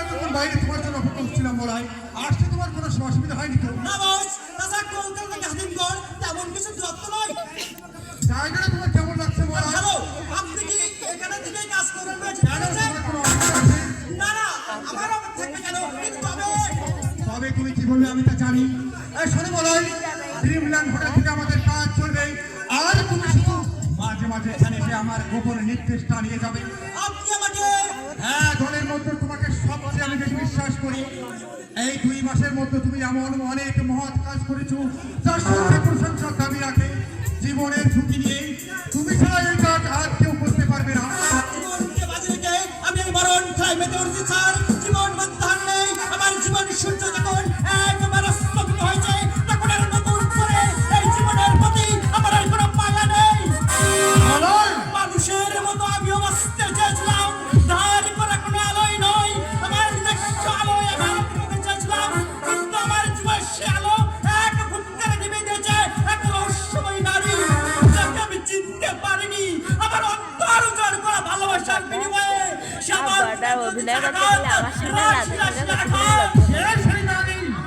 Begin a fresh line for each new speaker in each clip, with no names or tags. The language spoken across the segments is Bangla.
এতক্ষণ বাইরে তোমার জন্য অপেক্ষা করছিলাম বলাই, আসতে তোমার কোনো অসুবিধা হয়নি তো?
না বস, তাছাড়া কলকাতা থেকে হাতিমগড় তেমন কিছু দূরত্ব নয়।
জায়গাটা তোমার কেমন লাগছে বলাই?
ভালো, আপনি কি এখানে থেকেই কাজ করবেন বলে
জানো
ঠিক আছে?
তোমার কোনো অসুবিধা আছে?
না না, আমার অবাক থাকবে কেন, কিন্তু
তবে তুমি কি বলবে আমি তা জানি। শোনো বলাই, ড্রিমল্যান্ড হোটেল থেকে আমাদের কাজ চলবে, আর তুমি শুধু মাঝে মাঝে এখানে এসে আমার গোপন নির্দেশটা নিয়ে যাবে।
আপনি আমাকে
হ্যাঁ, দলের মধ্যে তোমাকে সবচেয়ে আমি বেশি বিশ্বাস করি। এই 2 মাসের মধ্যে তুমি এমন অনেক মহৎ কাজ করেছো যার সত্যি প্রশংসার দাবি রাখে। জীবনের ঝুঁকি নিয়ে তুমি ছাড়া এই কাজ আর কেউ করতে পারবে না।
জীবনকে বাজি রেখে আমি এই মরণ খেলায় মেতে উঠছি স্যার। জীবন বাধ্যান নেই, আমার জীবন সূর্য যখন একবারে স্তব্ধ হয়েছে তখন আর নতুন করে এই জীবনের প্রতি আমার আর কোনো মায়া নেই। মানুষের মতো আমিও বাঁচতে চেয়েছিলাম, ধার করা কোনো আলোয় নয়, আমার নিজস্ব আলোয় আমার পেতে চেয়েছিলাম, কিন্তু আমার জীবন সে আলো এক ফুটকারে নিভে দিয়েছে এক রহস্যময়ী নারী, যাকে আমি চিনতে পারিনি। আমার অন্তর উজাড় করা ভালোবাসার বিনিময়ে সে আমার
অভিনয় করতে গেলে আমার সামনে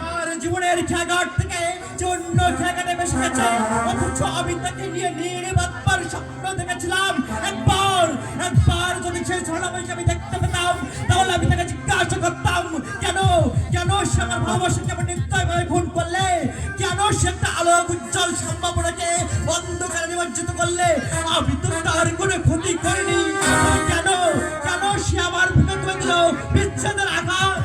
আমার জীবনের খেয়াঘাট থেকে চূর্ণ খেয়াঘাটে বেসে গেছে, অথচ আমি তাকে নিয়ে নির্বাচবার স্বপ্ন দেখেছিলাম। একবার যদি সেই ঝড়াবাইকে আমি দেখতে পেতাম তাহলে আমি তাকে জিজ্ঞাসা করতাম, কেন কেন সে আমার ভালোবাসাকে আমার নির্দয়ভাবে খুন করলে, কেন সে একটা আলো উজ্জ্বল সম্ভাবনাকে অন্ধকারে নিমজ্জিত করলে, আমি তো তার কোনো ক্ষতি করিনি, কেন কেন সে আমার বুকে তুলে দিল বিচ্ছেদের আঘাত।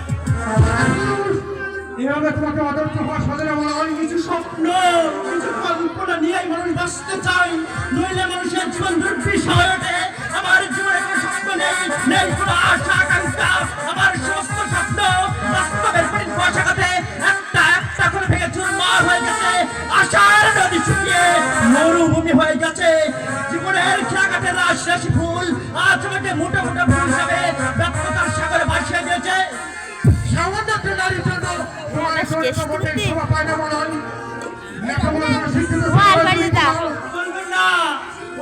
এভাবে তোমাকে অদর্থ হওয়া সাজানো বলা হয় কিছু
স্বপ্ন কিছু কল্পনা নিয়েই মানুষ বাঁচতে চায়, নইলে মানুষের জীবন দুর্বিষহ হয়ে ওঠে। আমার জীবনে কোনো স্বপ্ন নেই, নেই কোনো আশা আকাঙ্ক্ষা, আমার সমস্ত স্বপ্ন বাস্তবের পরিভাষাতে একটা একটা করে ভেঙে চুরমার হয়ে গেছে, আশার নদী শুকিয়ে মরুভূমি হয়ে গেছে। জীবনের খেয়াঘাটের রাশি রাশি ফুল আজ আমাকে মোটা মোটা ফুল হিসাবে ব্যর্থতার সাগরে ভাসিয়ে দিয়েছে।
সামান্য একটা নারীর জন্য তোমার চরিত্র মোটেই শোভা পায় না বলা হয়। লেখাপড়া করে শিক্ষিত
বলবেন না,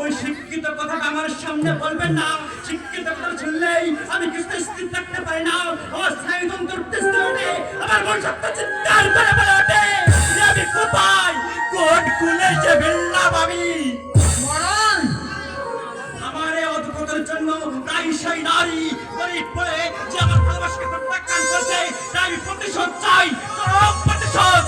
ওই শিক্ষিত কথাটা আমার সামনে বলবেন না। শিক্ষিত কথা শুনলেই আমি কিছুতে স্থির থাকতে পারি না, আমার স্নায়ুতন্ত্র উত্তেজিত ওঠে, আমার মন সত্য চিৎকার করে বলে ওঠে যে আমি কোথায়, কোন কুলে যে ভিল্লাম আমি।
মরণ
আমার এই অধপতনের জন্য তাই সেই নারী গরিব বলে যে আমার ভালোবাসাকে প্রত্যাখ্যান করছে, তাই আমি প্রতিশোধ চাই, চরম প্রতিশোধ।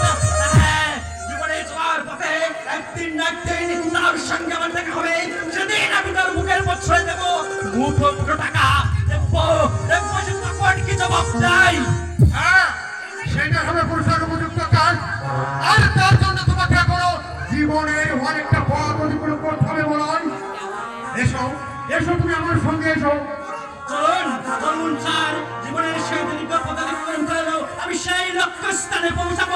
হ্যাঁ, জীবনে চলার পথে একদিন না একদিন তার সঙ্গে আমার দেখা হবে, সেদিন আমি তার মুখের উপর ছুঁড়ে দেবো মুঠো মুঠো টাকা, দেখবো দেখবো সে তখন কি জবাব দেয়।
হ্যাঁ, সেটা হবে পুরুষের উপযুক্ত কাজ। আর তার জন্য তোমাকে এখনো জীবনের অনেকটা পথ অতিক্রম করতে হবে বলা হয়। এসো এসো, তুমি আমার সঙ্গে এসো।
চলুন চলুন স্যার, জীবনের সেই দীর্ঘ পথ অতিক্রম করে আমি সেই লক্ষ্যস্থানে পৌঁছাবো।